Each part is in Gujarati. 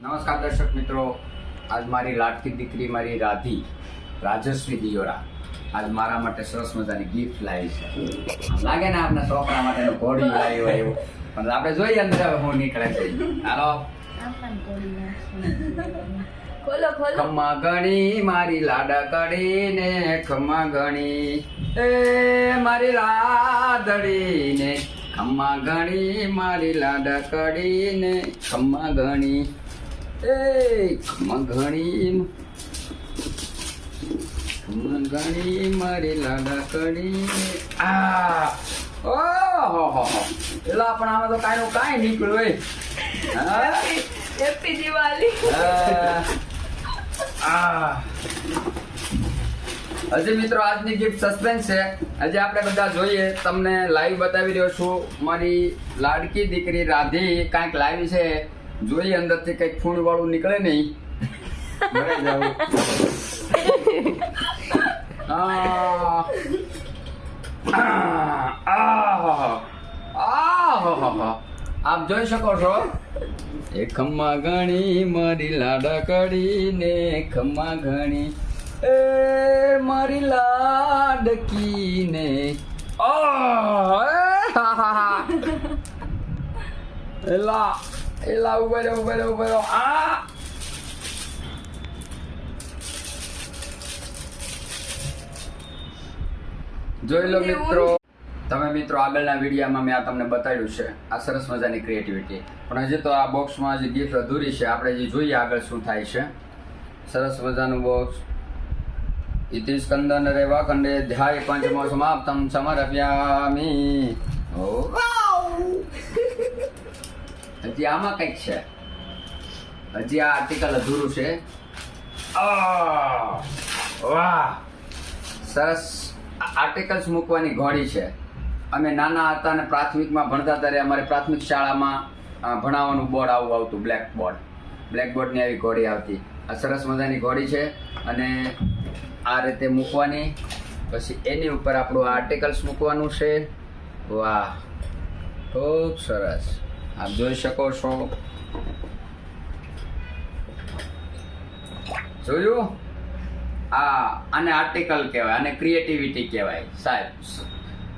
નમસ્કાર દર્શક મિત્રો, આજ મારી લાડકી દીકરી મારી રાધી રાજસ્વી દિયોરા આજ મારા માટે સરસ મજાની ગિફ્ટ લાવી છે. આમ લાગે ને આપણા છોકરા માટે ઘોડી લાવી હોય એવું, પણ આપણે જોઈએ અંદર હવે હું નીકળે છે. હાલો ખમ્મા ગણી મારી લાડા કડી ને ખમ્મા ગણી એ મારી લાદડી ને ખમ્મા ગણી મારી લાડા કડી ને ખમ્મા ગણી એ ખમ્મા ગણી મારી લાડા કડી આ ઓહો એલા પણ આમાં તો કાંઈ નું કાંઈ નીકળ્યું હોય. હેપી દિવાળી. હજી મિત્રો આજની ગિફ્ટ સસ્પેન્સ છે. હજી આપણે બધા જોઈએ, તમને લાઈવ બતાવી રહ્યો છું. મારી લાડકી દીકરી રાધી કાંઈક લાવી છે, જોઈએ અંદરથી કંઈક ફૂણ વાળું નીકળે નહીં. ભરાઈ જાવું. આપ જોઈ શકો છો. એ ખમ્મા ગણી મારી લાડા કડી ને ખમ્મા ગણી એ મારી લાડકી ને એલા એલા ઉભો આ જોઈ લો મિત્રો. તમે મિત્રો આગળના વિડીયોમાં મેં આ તમને બતાવ્યું છે આ સરસ મજાની ક્રિએટિવિટી, પણ હજી તો આ બોક્સમાં હજી ગિફ્ટ અધૂરી છે. આપણે જે જોઈએ આગળ શું થાય છે. સરસ મજાનું બોક્સ. ઇતિ સ્કંદન રેવા ખંડે ધ્યાય પંચમો સમાપ્તમ સમર્પ્યામિ. હજી આમાં કંઈક છે, હજી આ આર્ટિકલ અધૂરું છે. વાહ, સરસ આર્ટિકલ્સ મૂકવાની ઘોડી છે. અમે નાના હતા અને પ્રાથમિકમાં ભણતા ત્યારે અમારે પ્રાથમિક શાળામાં ભણાવવાનું બોર્ડ આવું આવતું, બ્લેકબોર્ડની આવી ઘોડી આવતી. આ સરસ મજાની ઘોડી છે અને આ રીતે મૂકવાની, પછી એની ઉપર આપણું આર્ટિકલ્સ મૂકવાનું છે. વાહ, ખૂબ સરસ. આપ જોઈ શકો છો. જોયું? આને આર્ટિકલ કહેવાય, આને ક્રિએટિવિટી કહેવાય સાહેબ.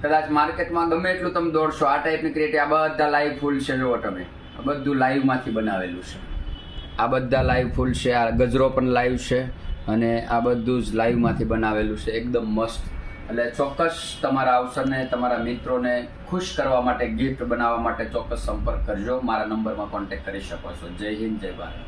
કદાચ માર્કેટમાં ગમે એટલું તમે દોડશો, આ ટાઈપની ક્રિએટિવ. આ બધા લાઈવ ફૂલ છે, જુઓ તમે, આ બધું લાઈવમાંથી બનાવેલું છે. આ બધા લાઈવ ફૂલ છે, આ ગજરો પણ લાઈવ છે અને આ બધું જ લાઈવમાંથી બનાવેલું છે. એકદમ મસ્ત. એટલે ચોક્કસ તમારા અવસરને, તમારા મિત્રોને ખુશ કરવા માટે, ગિફ્ટ બનાવવા માટે ચોક્કસ સંપર્ક કરજો. મારા નંબરમાં કોન્ટેક્ટ કરી શકો છો. જય હિન્દ, જય ભારત.